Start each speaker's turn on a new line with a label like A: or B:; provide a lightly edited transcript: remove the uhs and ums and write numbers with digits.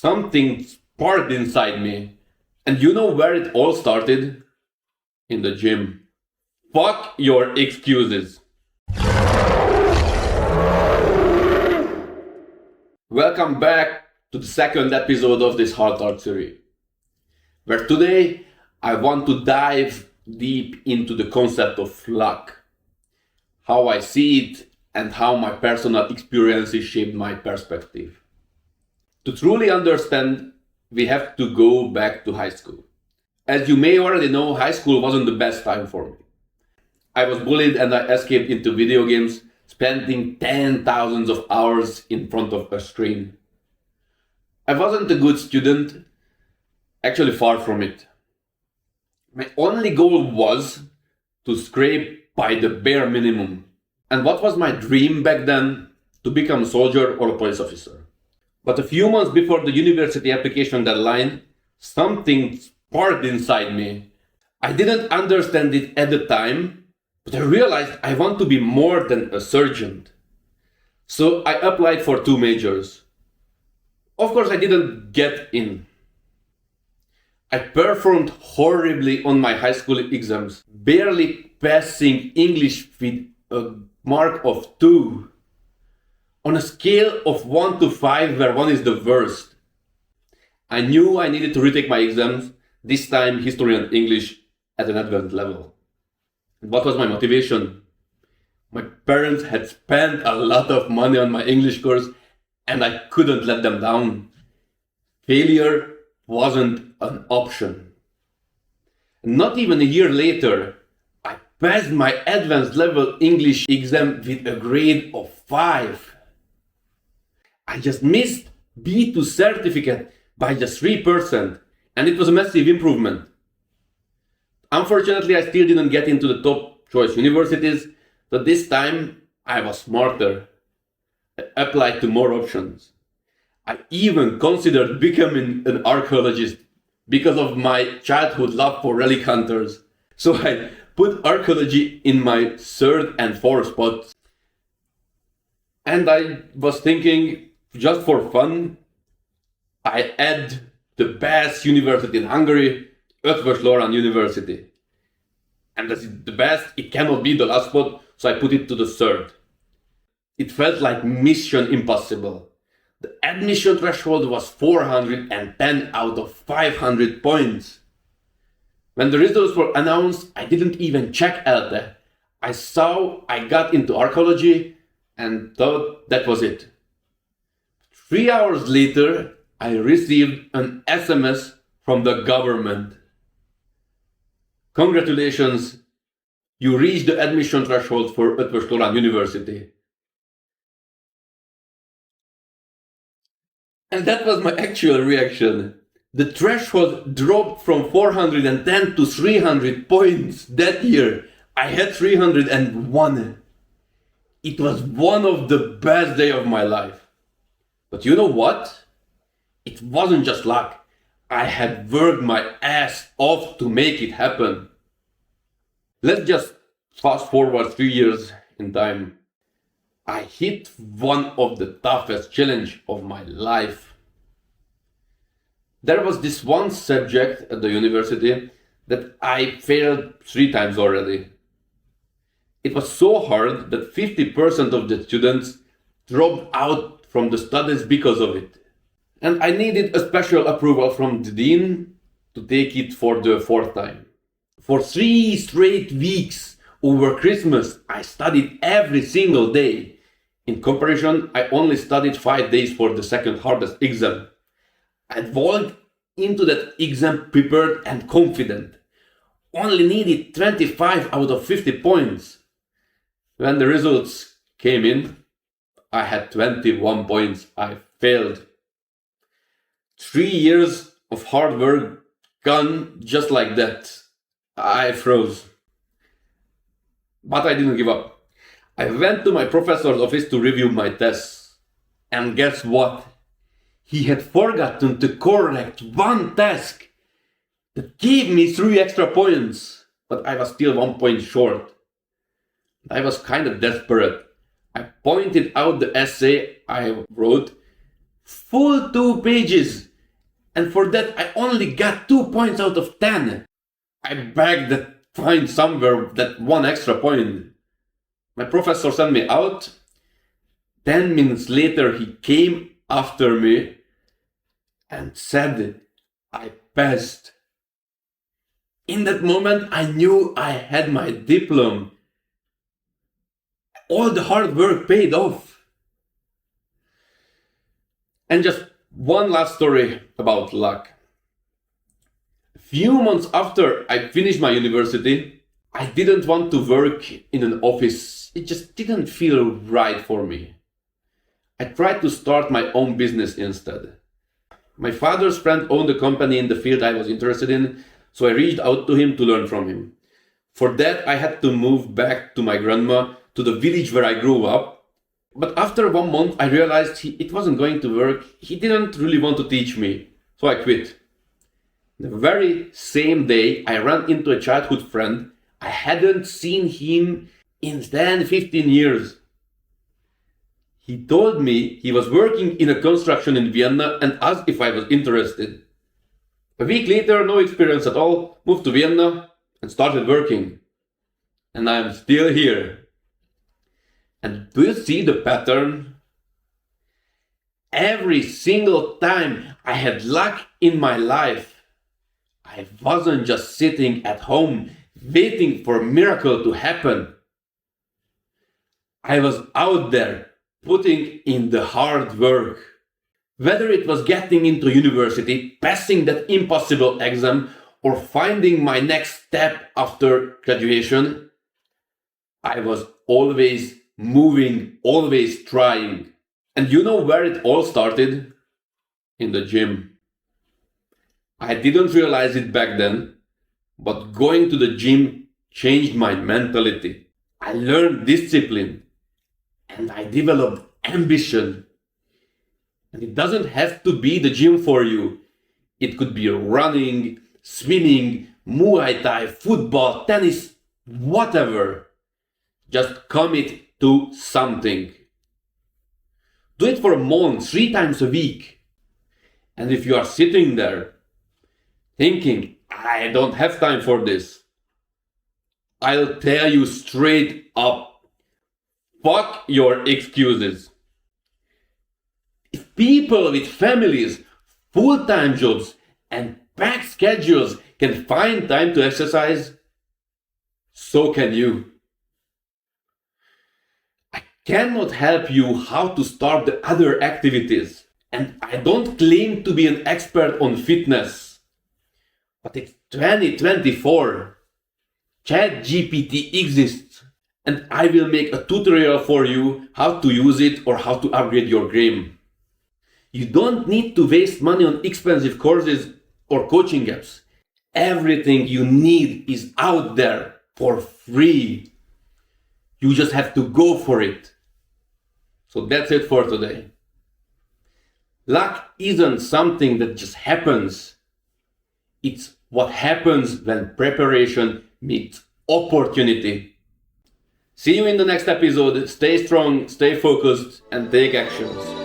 A: something sparked inside me. And you know where it all started? In the gym. Fuck your excuses. Welcome back to the second episode of this Hardtalk series, where today I want to dive deep into the concept of luck, how I see it, and how my personal experiences shaped my perspective. To truly understand, we have to go back to high school. As you may already know, high school wasn't the best time for me. I was bullied and I escaped into video games, spending 10,000s of hours in front of a screen. I wasn't a good student, actually far from it. My only goal was to scrape by the bare minimum. And what was my dream back then? To become a soldier or a police officer. But a few months before the university application deadline, something sparked inside me. I didn't understand it at the time, but I realized I want to be more than a surgeon. So I applied for 2 majors. Of course, I didn't get in. I performed horribly on my high school exams, barely passing English with a mark of 2. On a scale of 1 to 5, where 1 is the worst. I knew I needed to retake my exams, this time history and English at an advanced level. And what was my motivation? My parents had spent a lot of money on my English course and I couldn't let them down. Failure wasn't an option. Not even a year later, I passed my advanced level English exam with a grade of 5. I just missed B2 certificate by just 3%, and it was a massive improvement. Unfortunately, I still didn't get into the top choice universities, but this time I was smarter. I applied to more options. I even considered becoming an archaeologist because of my childhood love for relic hunters. So I put archaeology in my 3rd and 4th spots. And I was thinking, just for fun, I add the best university in Hungary, Eötvös Loránd University. And that's the best, it cannot be the last spot, so I put it to the 3rd. It felt like mission impossible. The admission threshold was 410 out of 500 points. When the results were announced, I didn't even check ELTE. I saw I got into archaeology and thought that was it. 3 hours later, I received an SMS from the government. Congratulations, you reached the admission threshold for Eötvös Loránd University. And that was my actual reaction. The threshold dropped from 410 to 300 points that year. I had 301. It was one of the best days of my life. But you know what? It wasn't just luck. I had worked my ass off to make it happen. Let's just fast forward 3 years in time. I hit one of the toughest challenges of my life. There was this one subject at the university that I failed 3 times already. It was so hard that 50% of the students dropped out from the studies because of it. And I needed a special approval from the dean to take it for the 4th time. For 3 straight weeks over Christmas, I studied every single day. In comparison, I only studied 5 days for the second hardest exam. I walked into that exam prepared and confident. Only needed 25 out of 50 points. When the results came in, I had 21 points. I failed. 3 years of hard work gone just like that. I froze. But I didn't give up. I went to my professor's office to review my tests. And guess what? He had forgotten to correct one task that gave me 3 extra points. But I was still 1 point short. I was kind of desperate. I pointed out the essay I wrote, full 2 pages, And for that, I only got 2 points out of 10. I begged to find somewhere that 1 extra point. My professor sent me out. 10 minutes later, he came after me and said, I passed. In that moment, I knew I had my diploma. All the hard work paid off. And just one last story about luck. A few months after I finished my university, I didn't want to work in an office. It just didn't feel right for me. I tried to start my own business instead. My father's friend owned a company in the field I was interested in, so I reached out to him to learn from him. For that, I had to move back to my grandma, to the village where I grew up. But after 1 month, I realized it wasn't going to work. He didn't really want to teach me, so I quit. The very same day, I ran into a childhood friend. I hadn't seen him in 10-15 years. He told me he was working in a construction in Vienna and asked if I was interested. A week later, no experience at all, moved to Vienna and started working. And I'm still here. And do you see the pattern? Every single time I had luck in my life, I wasn't just sitting at home waiting for a miracle to happen. I was out there putting in the hard work. Whether it was getting into university, passing that impossible exam, or finding my next step after graduation, I was always moving, always trying. And you know where it all started? In the gym. I didn't realize it back then, but going to the gym changed my mentality. I learned discipline and I developed ambition. And it doesn't have to be the gym for you. It could be running, swimming, Muay Thai, football, tennis, whatever. Just commit to something. Do it for a month, 3 times a week. And if you are sitting there thinking, I don't have time for this, I'll tell you straight up, fuck your excuses. If people with families, full-time jobs, and packed schedules can find time to exercise, so can you. I cannot help you how to start the other activities, and I don't claim to be an expert on fitness. But it's 2024. ChatGPT exists, and I will make a tutorial for you how to use it or how to upgrade your game. You don't need to waste money on expensive courses or coaching apps. Everything you need is out there for free. You just have to go for it. So that's it for today. Luck isn't something that just happens. It's what happens when preparation meets opportunity. See you in the next episode. Stay strong, stay focused, and take actions.